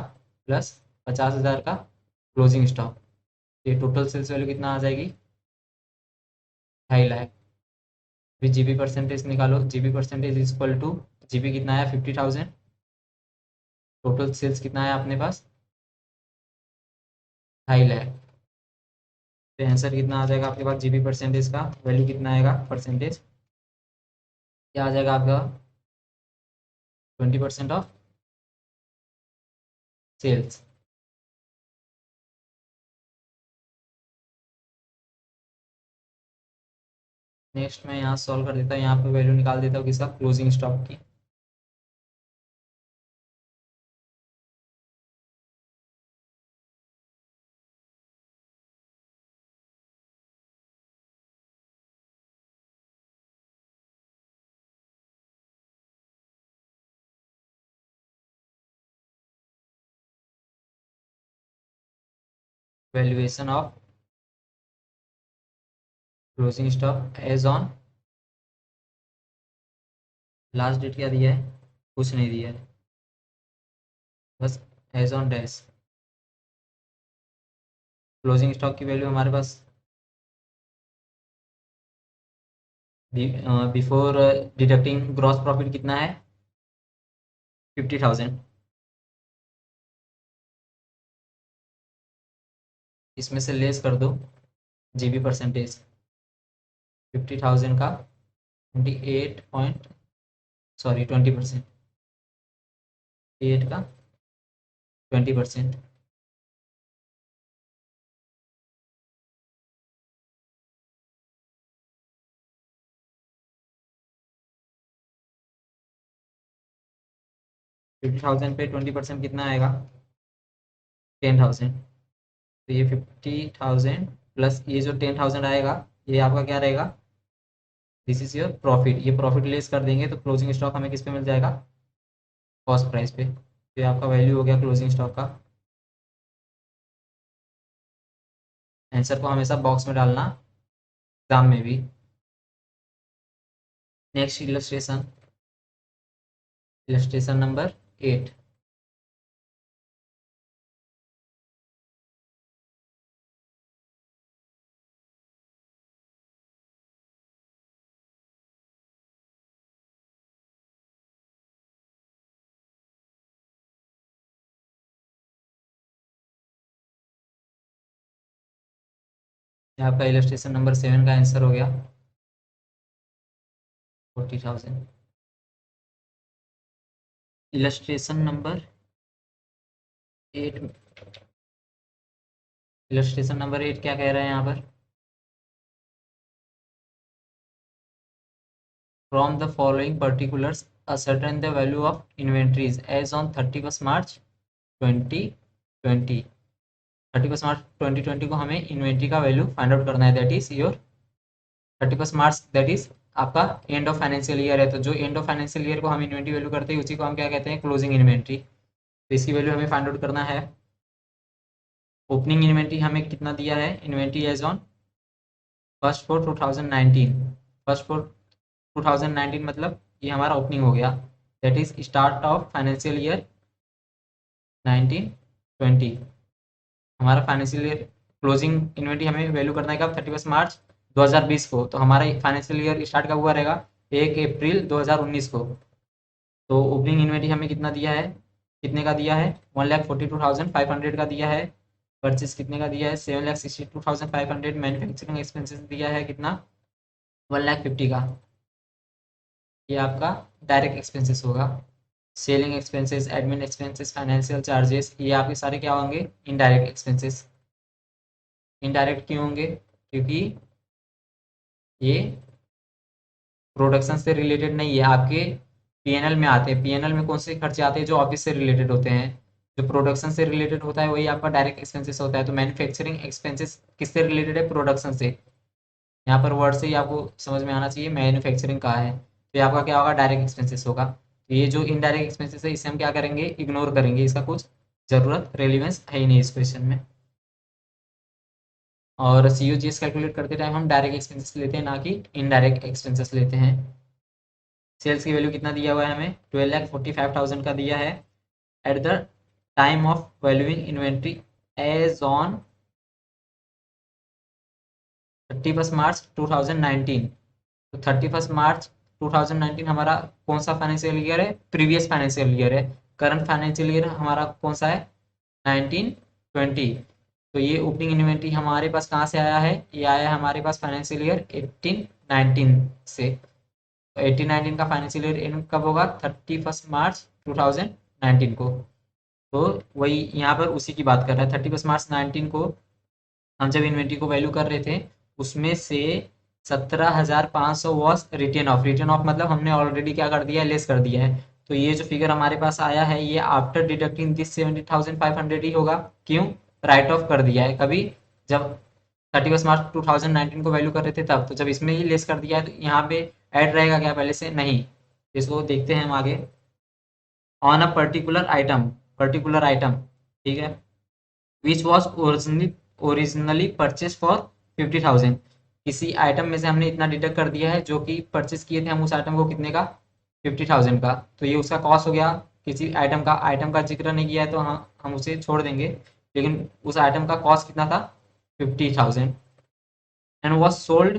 प्लस 50,000 का क्लोजिंग स्टॉक। ये टोटल सेल्स वैल्यू कितना आ जाएगी, 2.5 लाख। फिर जीबी परसेंटेज निकालो, GP percentage is equal to, GP कितना है 50,000, टोटल सेल्स कितना है अपने पास 2.5 लाख। तो आंसर कितना आ जाएगा आपके पास, जीबी परसेंटेज का वैल्यू कितना आएगा, परसेंटेज क्या आ जाएगा आपका 20% ऑफ सेल्स। नेक्स्ट मैं यहाँ सॉल्व कर देता हूँ, यहाँ पे वैल्यू निकाल देता हूँ किसका, क्लोजिंग स्टॉक की। Valuation of closing stock as on, last date क्या दिया है, कुछ नहीं दिया है, बस as on dash. Closing stock की वैल्यू हमारे पास बिफोर डिडक्टिंग ग्रॉस प्रॉफिट कितना है, 50,000। इसमें से लेस कर दो जीबी परसेंटेज, 50,000 का 28 पॉइंट, सॉरी 20%, 8 का 20%, 50,000 पे 20% कितना आएगा, 10,000। तो ये 50,000 प्लस ये जो 10,000 आएगा, ये आपका क्या रहेगा, दिस इज योर प्रॉफिट। ये प्रॉफिट लेस कर देंगे तो क्लोजिंग स्टॉक हमें किस पे मिल जाएगा, कॉस्ट प्राइस पे। तो ये आपका वैल्यू हो गया क्लोजिंग स्टॉक का। आंसर को हमेशा बॉक्स में डालना एग्जाम में भी। Next illustration, illustration number 8। आपका इलस्ट्रेशन नंबर 7 का आंसर हो गया 40,000। इलस्ट्रेशन नंबर 8, इलस्ट्रेशन नंबर 8 क्या कह रहे हैं यहाँ पर, from the following particulars ascertain the value of inventories as on 31st March 2020। 31st मार्च 2020 को हमें इन्वेंट्री का वैल्यू फाइंड आउट करना है, that is your 31st March, that is आपका एंड ऑफ फाइनेंशियल ईयर है। तो जो एंड ऑफ फाइनेंशियल ईयर को हम इन्वेंट्री वैल्यू करते हैं उसी को हम क्या कहते हैं, क्लोजिंग इन्वेंट्री। तो इसकी वैल्यू हमें फाइंड आउट करना है। ओपनिंग इन्वेंट्री हमें कितना दिया है, inventory as on 1 for 2019, 1 for 2019 मतलब ये हमारा ओपनिंग हो गया, that is start of financial year 1920। हमारा फाइनेंशियल ईयर क्लोजिंग इन्वेंट्री हमें वैल्यू करना है कब, 31 मार्च 2020 को। तो हमारा फाइनेंशियल ईयर स्टार्ट कब हुआ रहेगा, 1 अप्रैल 2019 को। तो ओपनिंग इन्वेंट्री हमें कितना दिया है, कितने का दिया है, 1,42,500 का दिया है। परचेज कितने का दिया है, 7,62,500। मैन्युफैक्चरिंग एक्सपेंसेस दिया है कितना, 1,50,000 का। ये आपका डायरेक्ट एक्सपेंसेस होगा। Selling expenses, admin expenses, financial charges, ये आपके सारे क्या होंगे, इनडायरेक्ट एक्सपेंसेस। इनडायरेक्ट क्यों होंगे, क्योंकि ये प्रोडक्शन से रिलेटेड नहीं है, आपके पीएनएल में आते हैं। पीएनएल में कौन से खर्चे आते हैं, जो ऑफिस से रिलेटेड होते हैं। जो प्रोडक्शन से रिलेटेड होता है वही आपका डायरेक्ट एक्सपेंसेस होता है। तो मैन्युफैक्चरिंग एक्सपेंसेस किससे रिलेटेड है, प्रोडक्शन से। यहाँ पर वर्ड से ही आपको समझ में आना चाहिए मैन्युफैक्चरिंग का है। तो ये आपका क्या होगा, डायरेक्ट एक्सपेंसेस होगा। तो ये जो इनडायरेक्ट एक्सपेंसेस है इसे हम क्या करेंगे, इग्नोर करेंगे, इसका कुछ ज़रूरत रेलिवेंस है ही नहीं इस क्वेश्चन में। और COGS कैलकुलेट करते टाइम हम डायरेक्ट एक्सपेंसेस लेते हैं, ना कि इनडायरेक्ट एक्सपेंसेस लेते हैं। सेल्स की वैल्यू कितना दिया हुआ है हमें, 12,45,000 का दिया है at the time of valuing inventory as on 31 March 2019। तो 31 मार्च 2019 हमारा कौन सा फाइनेंशियल ईयर है, प्रीवियस फाइनेंशियल ईयर है। करंट फाइनेंशियल ईयर हमारा कौन सा है, 1920। तो ये ओपनिंग इन्वेंट्री हमारे पास कहाँ से आया है, ये आया है हमारे पास फाइनेंशियल ईयर 18-19 से। 18-19 का फाइनेंशियल ईयर एंड कब होगा? 31 मार्च 2019 को। तो वही यहाँ पर उसी की बात कर रहा है। 31 मार्च 19 को हम जब इन्वेंट्री को वैल्यू कर रहे थे, उसमें से 17,500 was written off. Written off मतलब हमने ऑलरेडी क्या कर दिया है? लेस कर दिया है। तो ये जो फिगर हमारे पास आया है, ये आफ्टर डिडक्टिंग दिस 17,500 ही होगा। क्यों? राइट ऑफ कर दिया है कभी, जब 31 मार्च 2019 को वैल्यू कर रहे थे तब। तो जब इसमें ही लेस कर दिया है तो यहाँ पे ऐड रहेगा क्या पहले से? नहीं। इसको देखते हैं हम आगे। ऑन अ पर्टिकुलर आइटम, ठीक है, which was originally purchase for 50,000। किसी आइटम में से हमने इतना डिडक्ट कर दिया है जो कि परचेज किए थे हम उस आइटम को, कितने का? 50,000 का। तो ये उसका कॉस्ट हो गया। किसी आइटम का जिक्र नहीं किया है तो हम उसे छोड़ देंगे, लेकिन उस आइटम का कॉस्ट कितना था? 50,000। And was sold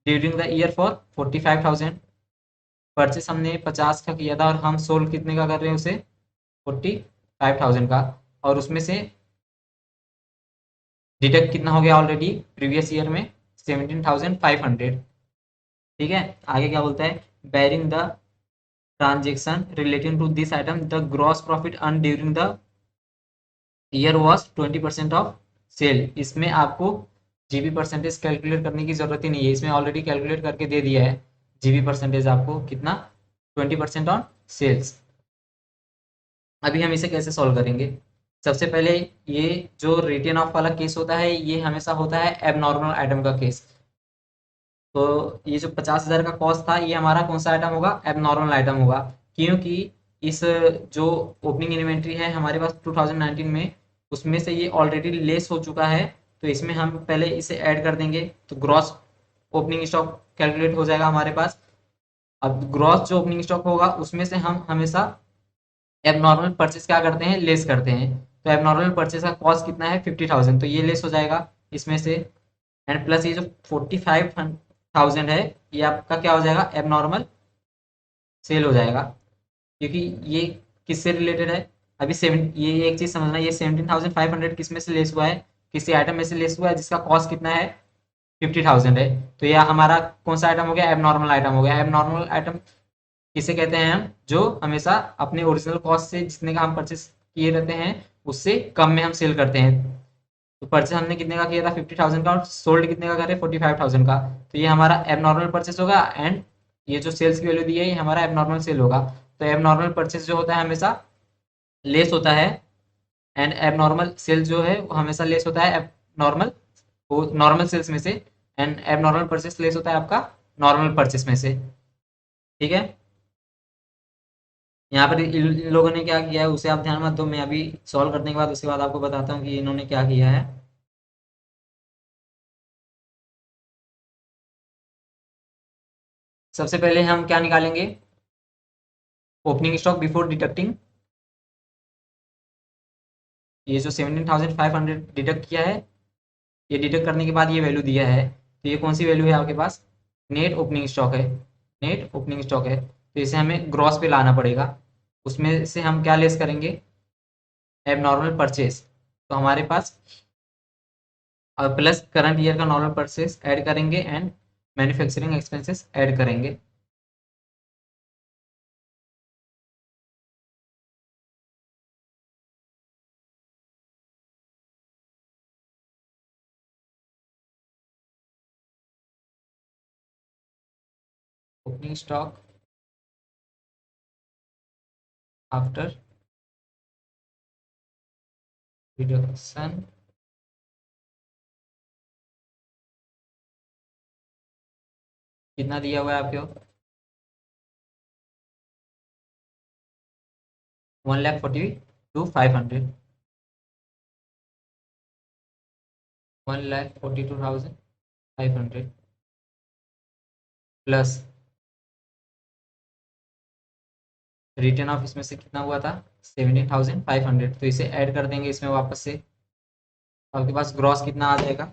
during the year for 45,000। Purchase हमने 50 का किया था और हम सोल्ड कितने का कर रहे हैं उसे? 45,000 का। और उसमें से डिडक्ट कितना हो गया ऑलरेडी प्रीवियस ईयर में? 17,500। ठीक है, आगे क्या बोलता है? Bearing the transaction relating to this item the gross profit earn during the year was 20% of sale. इसमें आपको जीबी परसेंटेज कैलकुलेट करने की जरूरत ही नहीं है, इसमें ऑलरेडी कैलकुलेट करके दे दिया है। जीबी परसेंटेज आपको कितना? 20% ऑन सेल्स। अभी हम इसे कैसे सॉल्व करेंगे? सबसे पहले, ये जो रिटेन ऑफ वाला केस होता है, ये हमेशा होता है एबनॉर्मल आइटम का केस। तो ये जो 50,000 का कॉस्ट था, ये हमारा कौन सा आइटम होगा? एबनॉर्मल आइटम होगा। क्योंकि इस जो ओपनिंग इन्वेंट्री है हमारे पास 2019 में, उसमें से ये ऑलरेडी लेस हो चुका है। तो इसमें हम पहले इसे ऐड कर देंगे, तो ग्रॉस ओपनिंग स्टॉक कैलकुलेट हो जाएगा हमारे पास। अब ग्रॉस जो ओपनिंग स्टॉक होगा उसमें से हम हमेशा एबनॉर्मल परचेज क्या करते हैं? लेस करते हैं। तो एबनॉर्मल परचेज का कॉस्ट कितना है? 50,000। तो ये लेस हो जाएगा इसमें से। एंड प्लस ये जो 45,000 है, ये आपका क्या हो जाएगा? एबनॉर्मल सेल हो जाएगा। क्योंकि ये किससे रिलेटेड है? अभी ये एक चीज समझना, ये 17,500 किस में से लेस हुआ है? किसी आइटम में से लेस हुआ है जिसका कॉस्ट कितना है? 50,000 है। तो यह हमारा कौन सा आइटम हो गया? एबनॉर्मल आइटम हो गया। एबनॉर्मल आइटम किसे कहते हैं हम? जो हमेशा अपने ओरिजिनल कॉस्ट से जितने का हम परचेस किए रहते हैं उससे कम में हम सेल करते हैं। तो परचेस हमने कितने का किया था? 50,000 का। और सोल्ड कितने का करे? 45,000 का। तो ये हमारा एबनॉर्मल परचेस होगा। एंड ये जो सेल्स की वैल्यू दी है, ये हमारा एबनॉर्मल सेल होगा। तो एबनॉर्मल परचेस जो होता है हमेशा लेस होता है, एंड एबनॉर्मल सेल जो है वो हमेशा लेस होता है नॉर्मल नॉर्मल सेल्स में से। एंड एबनॉर्मल परचेस लेस होता है आपका नॉर्मल परचेस में से। ठीक है, यहाँ पर इन लोगों ने क्या किया है उसे आप ध्यान मत दो। मैं अभी सॉल्व करने के बाद उसके बाद आपको बताता हूँ कि इन्होंने क्या किया है। सबसे पहले हम क्या निकालेंगे? Opening stock before deducting. ये जो 17,500 डिडक्ट किया है, ये डिडक्ट करने के बाद ये वैल्यू दिया है, तो ये कौन सी वैल्यू है आपके पास? नेट ओपनिंग स्टॉक है। नेट ओपनिंग स्टॉक है, तो इसे हमें ग्रॉस पे लाना पड़ेगा। उसमें से हम क्या लेस करेंगे? Abnormal purchase. तो हमारे पास और प्लस करंट ईयर का नॉर्मल परचेस ऐड करेंगे एंड मैन्युफैक्चरिंग एक्सपेंसेस ऐड करेंगे। ओपनिंग स्टॉक आफ्टर रिडक्शन कितना दिया हुआ है आपके? 1,42,500। 1,42,500 प्लस रिटर्न ऑफ इसमें से कितना हुआ था? 17,500। तो इसे ऐड कर देंगे इसमें वापस से। आपके पास ग्रॉस कितना आ जाएगा?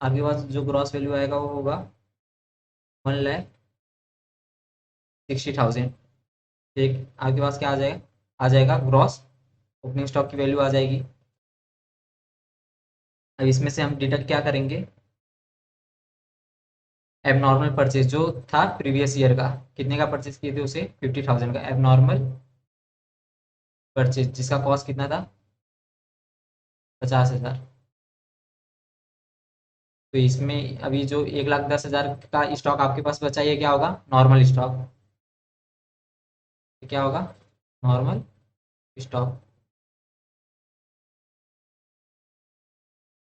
आपके पास जो ग्रॉस वैल्यू आएगा वो होगा 1,60,000। ठीक, आपके पास क्या आ जाएगा? आ जाएगा ग्रॉस ओपनिंग स्टॉक की वैल्यू आ जाएगी। अब इसमें से हम डिडक्ट क्या करेंगे? एबनॉर्मल परचेज जो था प्रीवियस ईयर का, कितने का परचेज किए थे उसे, 50,000 का एबनॉर्मल परचेज, जिसका कॉस्ट कितना था, 50,000। तो इसमें अभी जो 1,10,000 का स्टॉक आपके पास बचा, ये क्या होगा, नॉर्मल स्टॉक। क्या होगा, नॉर्मल स्टॉक।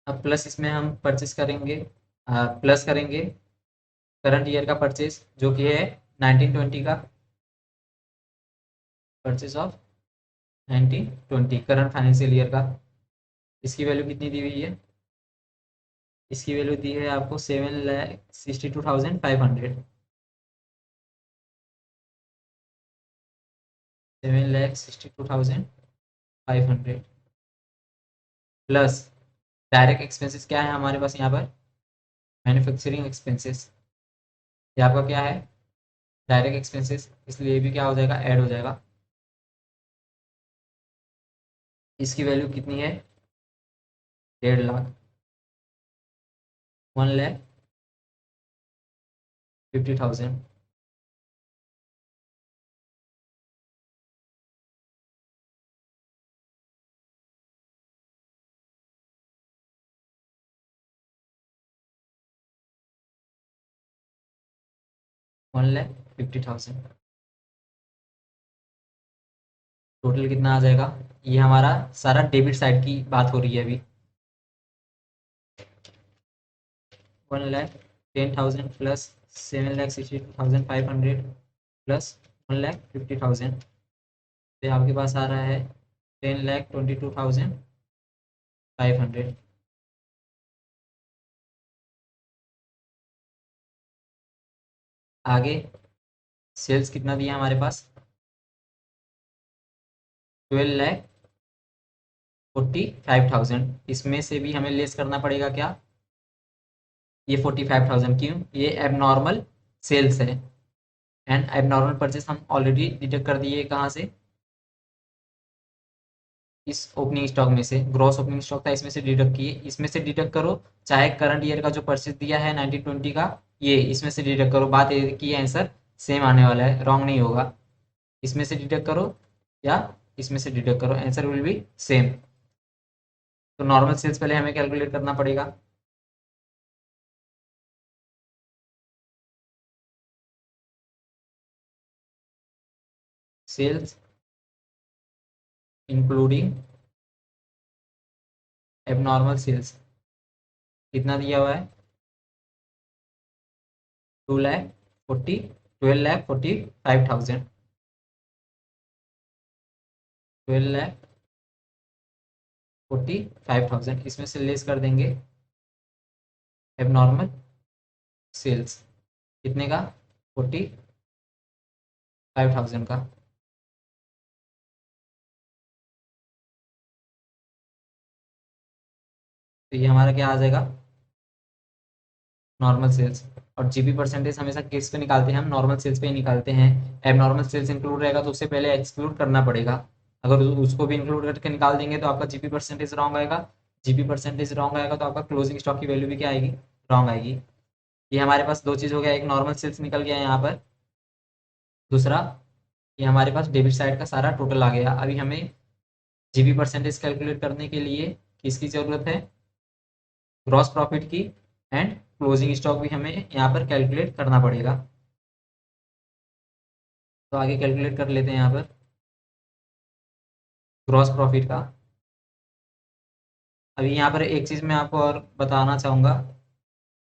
अब प्लस इसमें हम परचेज करेंगे, प्लस करेंगे करंट ईयर का परचेज जो कि है 1920 का, purchase of 1920 current financial year का। इसकी वैल्यू कितनी दी हुई है, इसकी वैल्यू दी है आपको 7,62,500, 7,62,500 प्लस डायरेक्ट एक्सपेंसेस क्या है हमारे पास यहाँ पर, मैन्युफैक्चरिंग एक्सपेंसेस, ये आपका क्या है, डायरेक्ट एक्सपेंसेस, इसलिए ये भी क्या हो जाएगा, ऐड हो जाएगा। इसकी वैल्यू कितनी है, 1,50,000, 1,50,000। 1,50,000 टोटल कितना आ जाएगा, ये हमारा सारा डेबिट साइड की बात हो रही है अभी। 1,10,000 प्लस 7,62,500 प्लस 1,50,000, तो आपके पास आ रहा है 10,22,500। आगे सेल्स कितना दिया हमारे पास, 12,45,000, इसमें से भी हमें लेस करना पड़ेगा क्या, ये 45,000, क्यों, ये एबनॉर्मल सेल्स है, एंड एबनॉर्मल परचेस हम ऑलरेडी डिडक्ट कर दिए कहाँ से, इस ओपनिंग स्टॉक में से, ग्रॉस ओपनिंग स्टॉक था इसमें से डिडक्ट किए, इसमें से डिडक्ट करो, चाहे करंट ईयर का जो परचेज दिया है 1920 का, ये इसमें से डिडक्ट करो, बात ये की आंसर सेम आने वाला है, रॉन्ग नहीं होगा। इसमें से डिडक्ट करो या इसमें से डिडक्ट करो, आंसर विल बी सेम। तो नॉर्मल सेल्स पहले हमें कैलकुलेट करना पड़ेगा। सेल्स इंक्लूडिंग एबनॉर्मल सेल्स कितना दिया हुआ है, 12,45,000, 12,45,000 इसमें से लेस कर देंगे एबनॉर्मल सेल्स, कितने का, 45,000 का। तो ये हमारा क्या आ जाएगा, नॉर्मल सेल्स। और जीपी परसेंटेज हमेशा किस पे निकालते हैं, हम नॉर्मल सेल्स पे ही निकालते हैं। एबनॉर्मल सेल्स इंक्लूड रहेगा तो उससे पहले एक्सक्लूड करना पड़ेगा, अगर उसको भी इंक्लूड करके निकाल देंगे तो आपका जीपी परसेंटेज रॉन्ग आएगा, जीपी परसेंटेज रॉन्ग आएगा तो आपका क्लोजिंग स्टॉक की वैल्यू भी क्या आएगी, रॉन्ग आएगी। ये हमारे पास दो चीज़ हो गया, एक नॉर्मल सेल्स निकल गया यहाँ पर, दूसरा ये हमारे पास डेबिट साइड का सारा टोटल आ गया। अभी हमें जीपी परसेंटेज कैलकुलेट करने के लिए किसकी ज़रूरत है, ग्रॉस प्रॉफिट की, एंड क्लोजिंग स्टॉक भी हमें यहाँ पर कैलकुलेट करना पड़ेगा। तो आगे कैलकुलेट कर लेते हैं यहाँ पर ग्रॉस प्रॉफिट का। अभी यहाँ पर एक चीज़ मैं आपको और बताना चाहूँगा,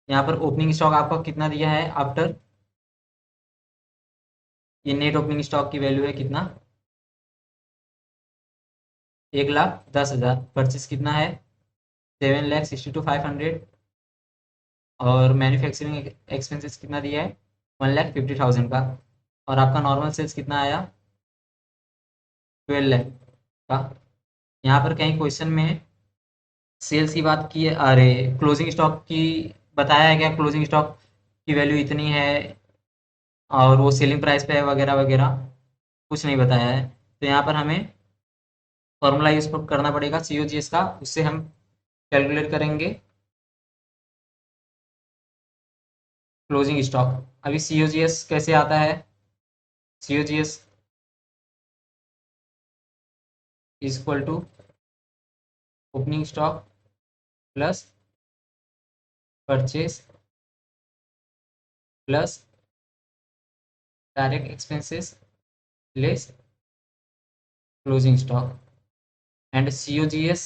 यहाँ पर ओपनिंग स्टॉक आपको कितना दिया है आफ्टर, ये नेट ओपनिंग स्टॉक की वैल्यू है कितना, 1,10,000, परचेस कितना है, 7,62,500, और मैन्युफैक्चरिंग एक्सपेंसेस कितना दिया है, 1,50,000 का, और आपका नॉर्मल सेल्स कितना आया, 12 लाख का। यहाँ पर कहीं क्वेश्चन में सेल्स की बात की है, अरे क्लोजिंग स्टॉक की बताया है क्या, क्लोजिंग स्टॉक की वैल्यू इतनी है और वो सेलिंग प्राइस पे है वगैरह वगैरह, कुछ नहीं बताया है। तो यहाँ पर हमें फॉर्मूला यूज करना पड़ेगा COGS का, उससे हम कैलकुलेट करेंगे क्लोजिंग स्टॉक। अभी COGS कैसे आता है? COGS is equal to opening stock plus purchase plus direct expenses less closing stock. And COGS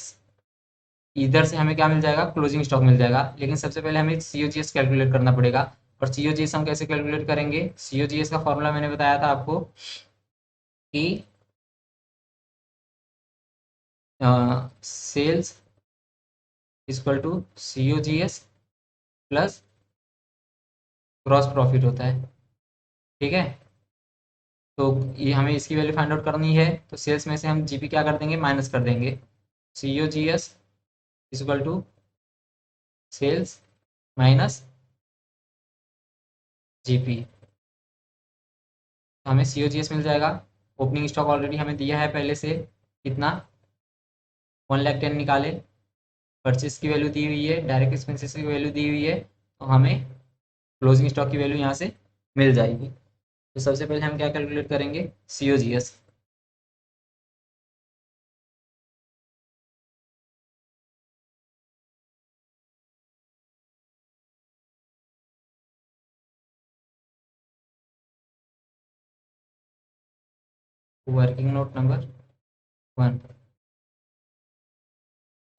इधर से हमें क्या मिल जाएगा? क्लोजिंग स्टॉक मिल जाएगा। लेकिन सबसे पहले हमें COGS कैलकुलेट करना पड़ेगा। और COGS हम कैसे कैलकुलेट करेंगे? COGS का फॉर्मूला मैंने बताया था आपको कि sales equal to COGS plus gross profit होता है। ठीक है, तो ये हमें इसकी वैल्यू फाइंड आउट करनी है। तो सेल्स में से हम GP क्या कर देंगे? माइनस कर देंगे। COGS equal to sales minus GP। हमें COGS मिल जाएगा। ओपनिंग स्टॉक ऑलरेडी हमें दिया है पहले से, कितना? 1,10,000 निकाले। परचेस की वैल्यू दी हुई है, डायरेक्ट एक्सपेंसेस की वैल्यू दी हुई है, तो हमें क्लोजिंग स्टॉक की वैल्यू यहाँ से मिल जाएगी। तो सबसे पहले हम क्या कैलकुलेट करेंगे? COGS। Working note number 1,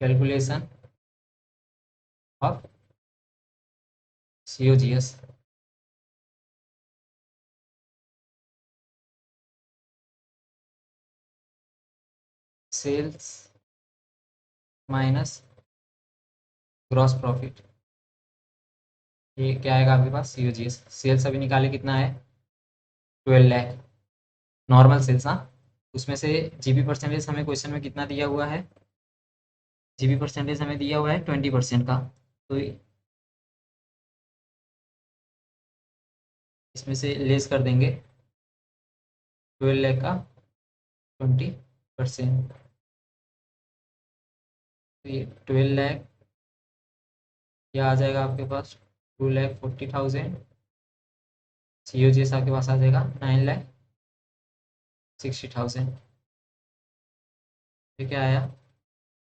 calculation of COGS। Sales minus gross profit, ये क्या आएगा आपके पास? COGS। सेल्स अभी निकाले, कितना है? 12 लाख नॉर्मल सेल्स। हाँ, उसमें से GP परसेंटेज हमें क्वेश्चन में कितना दिया हुआ है? GP परसेंटेज हमें दिया हुआ है 20% का। तो इसमें से लेस कर देंगे 12 लाख का 20%। तो ये 12 लाख, यह आ जाएगा आपके पास 2,40,000। COGS आपके पास आ जाएगा 9,60,000। ये क्या आया?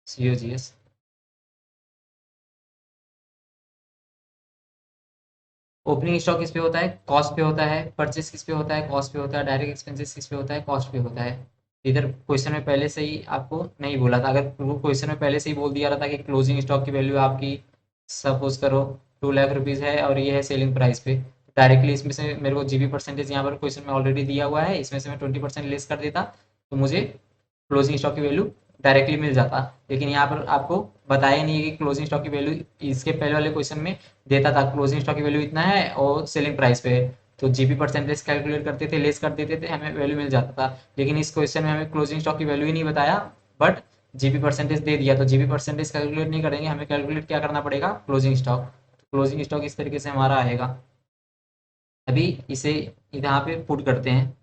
COGS। ओपनिंग स्टॉक किस पे होता है? कॉस्ट पे होता है। परचेस किस पे होता है? कॉस्ट पे होता है। डायरेक्ट एक्सपेंसेस किस पे होता है? कॉस्ट पे होता है। इधर क्वेश्चन में पहले से ही आपको नहीं बोला था। अगर वो क्वेश्चन में पहले से ही बोल दिया रहा था कि क्लोजिंग स्टॉक की वैल्यू आपकी सपोज करो 2 लाख रुपीज़ है और ये है सेलिंग प्राइस पे, डायरेक्टली इसमें से मेरे को GP परसेंटेज यहाँ पर क्वेश्चन में ऑलरेडी दिया हुआ है, इसमें से मैं 20% लेस कर देता तो मुझे क्लोजिंग स्टॉक की वैल्यू डायरेक्टली मिल जाता। लेकिन यहाँ पर आपको बताया नहीं है कि क्लोजिंग स्टॉक की वैल्यू इसके पहले वाले क्वेश्चन में देता था क्लोजिंग स्टॉक की वैल्यू इतना है और सेलिंग प्राइस पे है, तो GP परसेंटेज कैलकुलेट करते थे, लेस कर देते थे, हमें वैल्यू मिल जाता था। लेकिन इस क्वेश्चन में हमें क्लोजिंग स्टॉक की वैल्यू ही नहीं बताया, बट GP परसेंटेज दे दिया। तो GP परसेंटेज कैलकुलेट नहीं करेंगे, हमें कैलकुलेट क्या करना पड़ेगा? Closing stock. क्लोजिंग स्टॉक इस तरीके से हमारा आएगा। अभी इसे यहाँ पे पुट करते हैं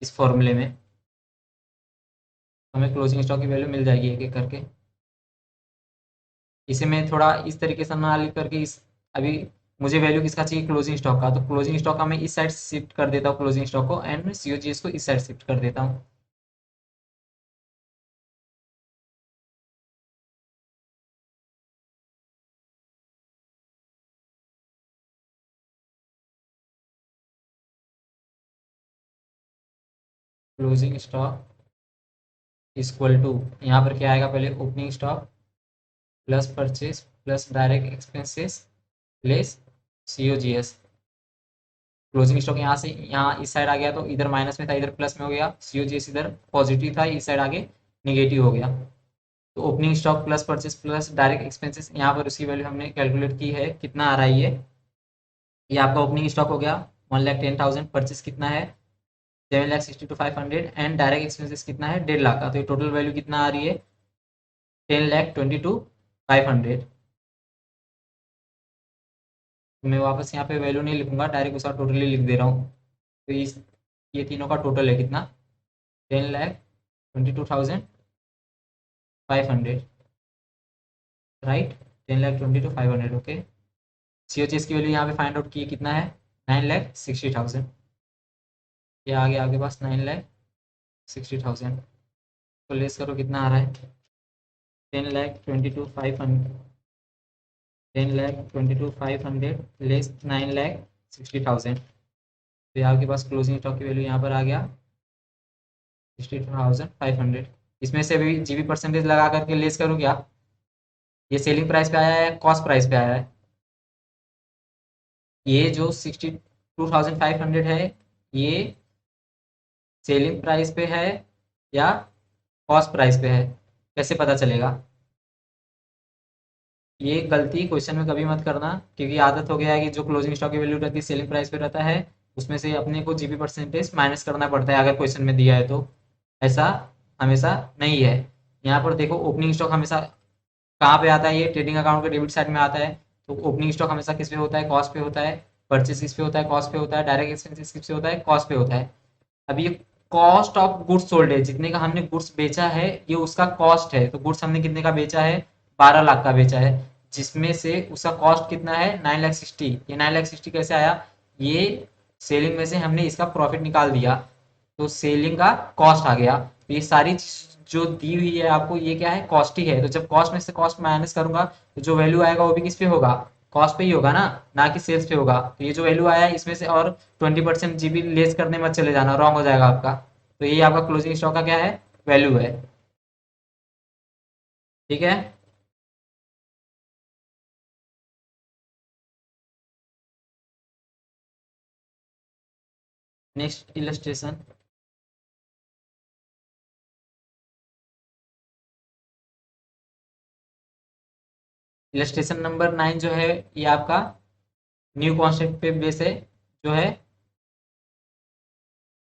इस फॉर्मूले में, हमें क्लोजिंग स्टॉक की वैल्यू मिल जाएगी एक एक करके। इसे मैं थोड़ा इस तरीके से ना लिख करके इस, अभी मुझे वैल्यू किसका चाहिए? क्लोजिंग स्टॉक का। तो क्लोजिंग स्टॉक का मैं इस साइड शिफ्ट कर देता हूँ क्लोजिंग स्टॉक को, एंड COGS को इस साइड शिफ्ट कर देता हूँ। क्लोजिंग स्टॉक इक्वल टू, यहाँ पर क्या आएगा? पहले opening stock plus purchase plus direct expenses less COGS। Closing stock यहाँ से यहाँ इस साइड आ गया तो इधर माइनस में था, इधर प्लस में हो गया। COGS इधर पॉजिटिव था, इस साइड आगे निगेटिव हो गया। तो opening stock plus purchase plus direct expenses, यहाँ पर उसकी वैल्यू हमने कैलकुलेट की है, कितना आ रहा है ये आपका ओपनिंग स्टॉक हो गया 1,10,000। परचेस कितना है? 7,62,500। एंड डायरेक्ट एक्सपेंसेस कितना है? 1,50,000 का। तो ये टोटल वैल्यू कितना आ रही है? 10,22,500। तो मैं वापस यहाँ पे वैल्यू नहीं लिखूंगा, डायरेक्ट उसका टोटली लिख दे रहा हूँ। तो इस, ये तीनों का टोटल है कितना? 10,22,500, राइट? 10,22,500, ओके। COGS की वैल्यू यहाँ पे फाइंड आउट की कितना है 9,60,000। ये आ गया आपके पास 9,60,000 तो लेस करो कितना आ रहा है 10,22,500 10,22,500 लेस 9,60,000। तो ये आपके पास क्लोजिंग स्टॉक की वैल्यू यहाँ पर आ गया 62,500। इसमें से भी जीबी परसेंटेज लगा करके लेस करूँ क्या? ये सेलिंग प्राइस पे आया है कॉस्ट प्राइस पे आया है? ये जो 62,500 है ये सेलिंग प्राइस पे है या कॉस्ट प्राइस पे है, कैसे पता चलेगा? ये गलती क्वेश्चन में कभी मत करना, क्योंकि आदत हो गया है कि जो क्लोजिंग स्टॉक की वैल्यू रहती है सेलिंग प्राइस पे रहता है, उसमें से अपने को जीबी परसेंटेज माइनस करना पड़ता है अगर क्वेश्चन में दिया है तो। ऐसा हमेशा नहीं है। यहाँ पर देखो ओपनिंग स्टॉक हमेशा कहाँ पे आता है, ये ट्रेडिंग अकाउंट के डेबिट साइड में आता है। तो ओपनिंग स्टॉक हमेशा किस पे होता है? कॉस्ट पे होता है। परचेज किस पे होता है? कॉस्ट पे होता है। डायरेक्ट एक्सपेंसेस किस पे होता है? कॉस्ट पे होता है। अब ये कॉस्ट ऑफ गुड्स सोल्ड है, जितने का हमने गुड्स बेचा है ये उसका कॉस्ट है। तो गुड्स हमने कितने का बेचा है? 12 लाख का बेचा है, जिसमें से उसका कॉस्ट कितना है? 9,60,000। ये 9,60,000 कैसे आया? ये सेलिंग में से हमने इसका प्रॉफिट निकाल दिया, तो सेलिंग का कॉस्ट आ गया। तो ये सारी जो दी हुई है आपको ये क्या है? कॉस्ट ही है। तो जब कॉस्ट में से कॉस्ट माइनस करूंगा तो जो वैल्यू आएगा वो भी किस पे होगा? कॉस्ट पे ही होगा ना, ना कि सेल्स पे होगा। तो ये जो वैल्यू आया है इसमें से और 20% जीबी लेस करने मत चले जाना, रॉन्ग हो जाएगा आपका। तो ये आपका क्लोजिंग स्टॉक का क्या है? वैल्यू है। ठीक है। Next illustration. इलस्ट्रेशन नंबर 9 जो है ये आपका न्यू कॉन्सेप्ट पे बेस है, जो है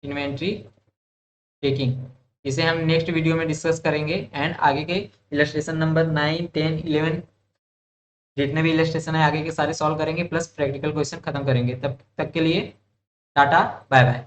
इन्वेंट्री टेकिंग। इसे हम नेक्स्ट वीडियो में डिस्कस करेंगे एंड आगे के इलस्ट्रेशन नंबर 9, 10, 11 जितने भी इलस्ट्रेशन है आगे के सारे सॉल्व करेंगे, प्लस प्रैक्टिकल क्वेश्चन खत्म करेंगे। तब तक के लिए टाटा बाय बाय।